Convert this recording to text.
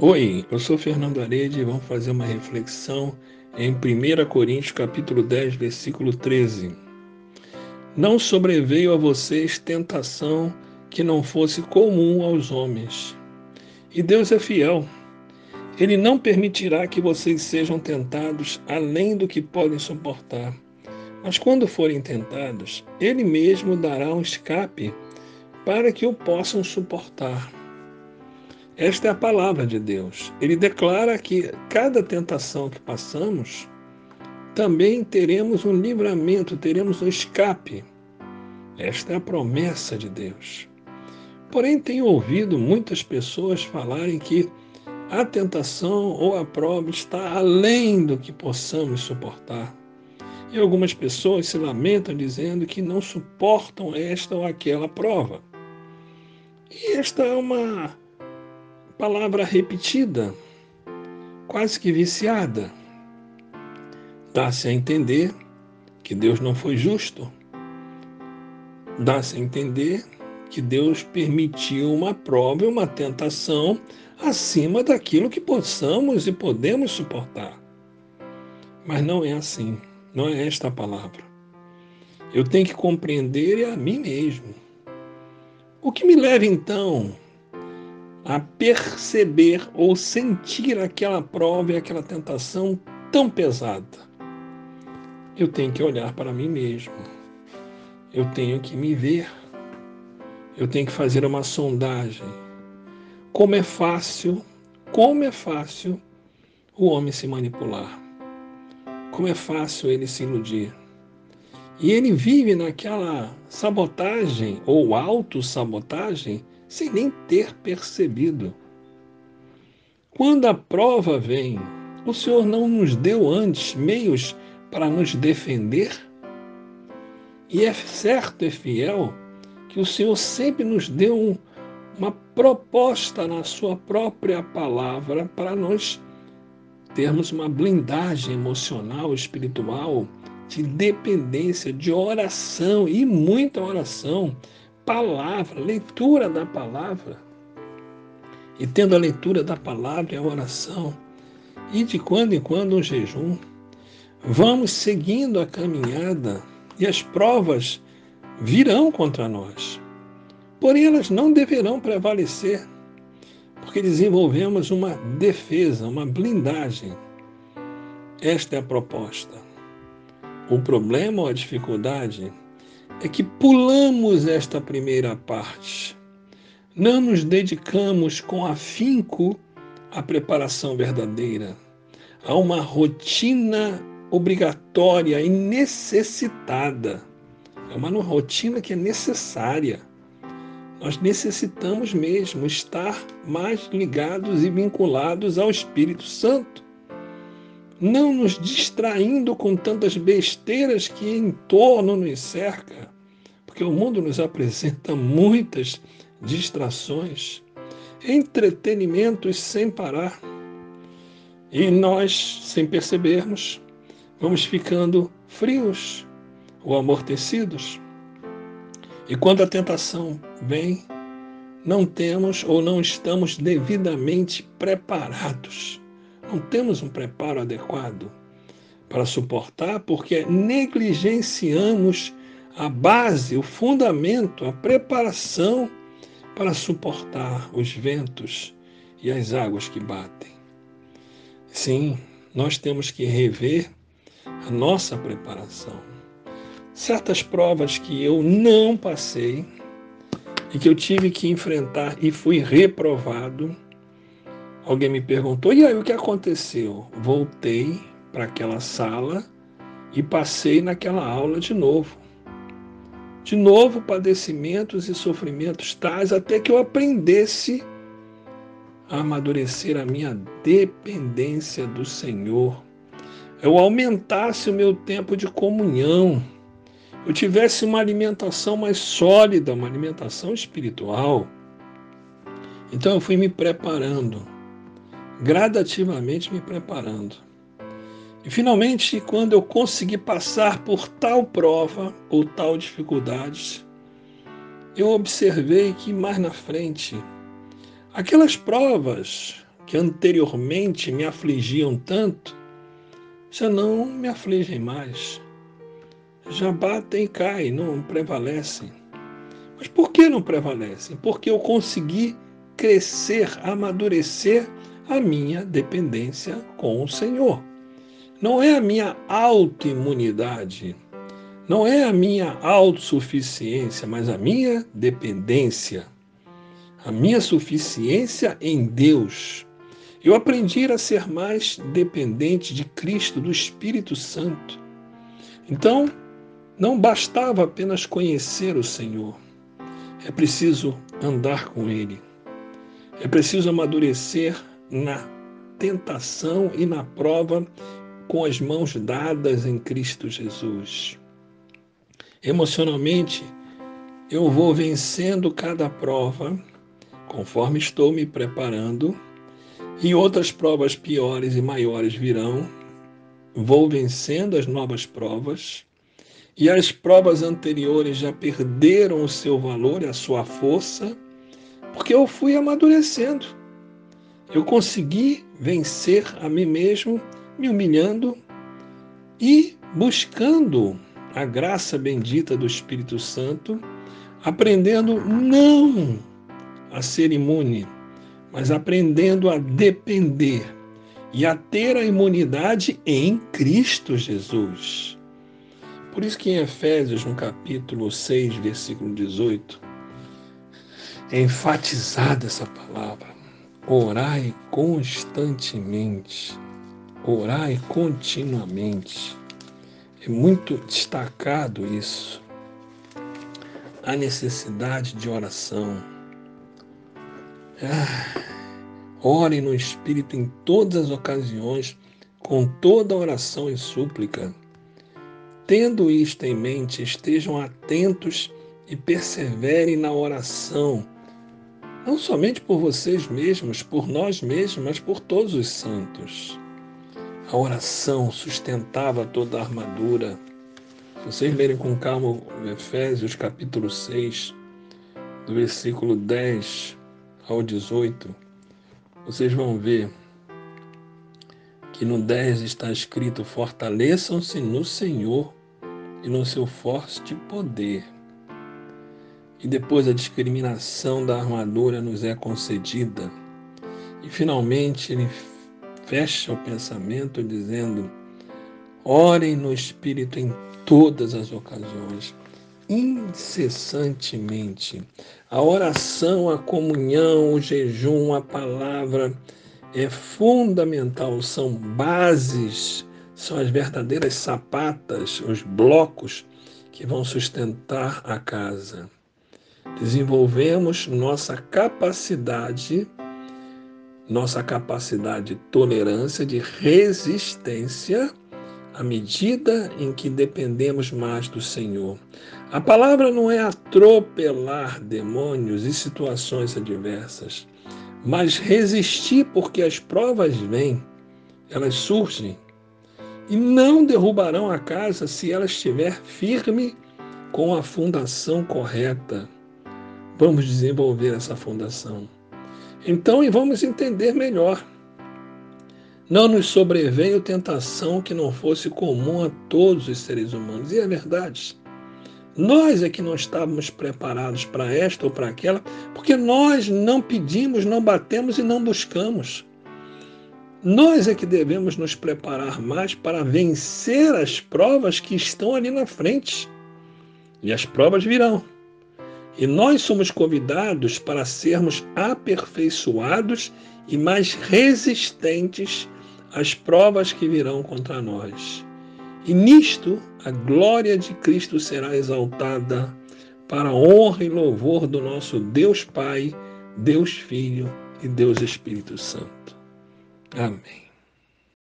Oi, eu sou Fernando Arede e vamos fazer uma reflexão em 1 Coríntios capítulo 10, versículo 13. Não sobreveio a vocês tentação que não fosse comum aos homens. E Deus é fiel. Ele não permitirá que vocês sejam tentados além do que podem suportar. Mas quando forem tentados, Ele mesmo dará um escape para que o possam suportar. Esta é a palavra de Deus. Ele declara que cada tentação que passamos, também teremos um livramento, teremos um escape. Esta é a promessa de Deus. Porém, tenho ouvido muitas pessoas falarem que a tentação ou a prova está além do que possamos suportar. E algumas pessoas se lamentam dizendo que não suportam esta ou aquela prova. E esta é uma palavra repetida, quase que viciada. Dá-se a entender que Deus não foi justo. Dá-se a entender que Deus permitiu uma prova e uma tentação acima daquilo que possamos e podemos suportar. Mas não é assim. Não é esta a palavra. Eu tenho que compreender a mim mesmo. O que me leva, então, a perceber ou sentir aquela prova e aquela tentação tão pesada? Eu tenho que olhar para mim mesmo. Eu tenho que me ver. Eu tenho que fazer uma sondagem. Como é fácil o homem se manipular. Como é fácil ele se iludir. E ele vive naquela sabotagem ou autossabotagem sem nem ter percebido. Quando a prova vem, o Senhor não nos deu antes meios para nos defender? E é certo, é fiel, que o Senhor sempre nos deu uma proposta na sua própria palavra para nós termos uma blindagem emocional, espiritual, de dependência, de oração e muita oração, palavra, leitura da palavra. E tendo a leitura da palavra e a oração, e de quando em quando um jejum, vamos seguindo a caminhada e as provas virão contra nós. Porém, elas não deverão prevalecer, porque desenvolvemos uma defesa, uma blindagem. Esta é a proposta. O problema ou a dificuldade é que pulamos esta primeira parte. Não nos dedicamos com afinco à preparação verdadeira, a uma rotina obrigatória e necessitada. É uma rotina que é necessária. Nós necessitamos mesmo estar mais ligados e vinculados ao Espírito Santo, não nos distraindo com tantas besteiras que em torno nos cerca, porque o mundo nos apresenta muitas distrações, entretenimentos sem parar, e nós, sem percebermos, vamos ficando frios ou amortecidos. E quando a tentação vem, não temos ou não estamos devidamente preparados. Não temos um preparo adequado para suportar, porque negligenciamos a base, o fundamento, a preparação para suportar os ventos e as águas que batem. Sim, nós temos que rever a nossa preparação. Certas provas que eu não passei e que eu tive que enfrentar e fui reprovado. Alguém me perguntou, e aí o que aconteceu? Voltei para aquela sala e passei naquela aula de novo. De novo, padecimentos e sofrimentos tais, até que eu aprendesse a amadurecer a minha dependência do Senhor. Eu aumentasse o meu tempo de comunhão. Eu tivesse uma alimentação mais sólida, uma alimentação espiritual. Então eu fui me preparando, gradativamente me preparando. E finalmente, quando eu consegui passar por tal prova ou tal dificuldade, eu observei que mais na frente, aquelas provas que anteriormente me afligiam tanto, já não me afligem mais. Já batem e caem, não prevalecem. Mas por que não prevalecem? Porque eu consegui crescer, amadurecer a minha dependência com o Senhor. Não é a minha autoimunidade, não é a minha autossuficiência, mas a minha dependência, a minha suficiência em Deus. Eu aprendi a ser mais dependente de Cristo, do Espírito Santo. Então, não bastava apenas conhecer o Senhor, é preciso andar com Ele. É preciso amadurecer na tentação e na prova com as mãos dadas em Cristo Jesus. Emocionalmente, eu vou vencendo cada prova conforme estou me preparando, e outras provas piores e maiores virão. Vou vencendo as novas provas, e as provas anteriores já perderam o seu valor e a sua força, porque eu fui amadurecendo. Eu consegui vencer a mim mesmo, me humilhando e buscando a graça bendita do Espírito Santo, aprendendo não a ser imune, mas aprendendo a depender e a ter a imunidade em Cristo Jesus. Por isso que em Efésios, no capítulo 6, versículo 18, é enfatizada essa palavra: orai constantemente, orai continuamente. É muito destacado isso, a necessidade de oração. Ore no Espírito em todas as ocasiões, com toda oração e súplica. Tendo isto em mente, estejam atentos e perseverem na oração, não somente por vocês mesmos, por nós mesmos, mas por todos os santos. A oração sustentava toda a armadura. Se vocês lerem com calma o Efésios capítulo 6, do versículo 10 ao 18, vocês vão ver que no 10 está escrito: fortaleçam-se no Senhor e no seu forte poder. E depois a discriminação da armadura nos é concedida. E finalmente ele fecha o pensamento dizendo: orem no Espírito em todas as ocasiões, incessantemente. A oração, a comunhão, o jejum, a palavra é fundamental, são bases, são as verdadeiras sapatas, os blocos que vão sustentar a casa. Desenvolvemos nossa capacidade de tolerância, de resistência, à medida em que dependemos mais do Senhor. A palavra não é atropelar demônios e situações adversas, mas resistir, porque as provas vêm, elas surgem, e não derrubarão a casa se ela estiver firme com a fundação correta. Vamos desenvolver essa fundação. Então, e vamos entender melhor. Não nos sobreveio tentação que não fosse comum a todos os seres humanos. E é verdade. Nós é que não estávamos preparados para esta ou para aquela, porque nós não pedimos, não batemos e não buscamos. Nós é que devemos nos preparar mais para vencer as provas que estão ali na frente. E as provas virão. E nós somos convidados para sermos aperfeiçoados e mais resistentes às provas que virão contra nós. E nisto, a glória de Cristo será exaltada para a honra e louvor do nosso Deus Pai, Deus Filho e Deus Espírito Santo. Amém.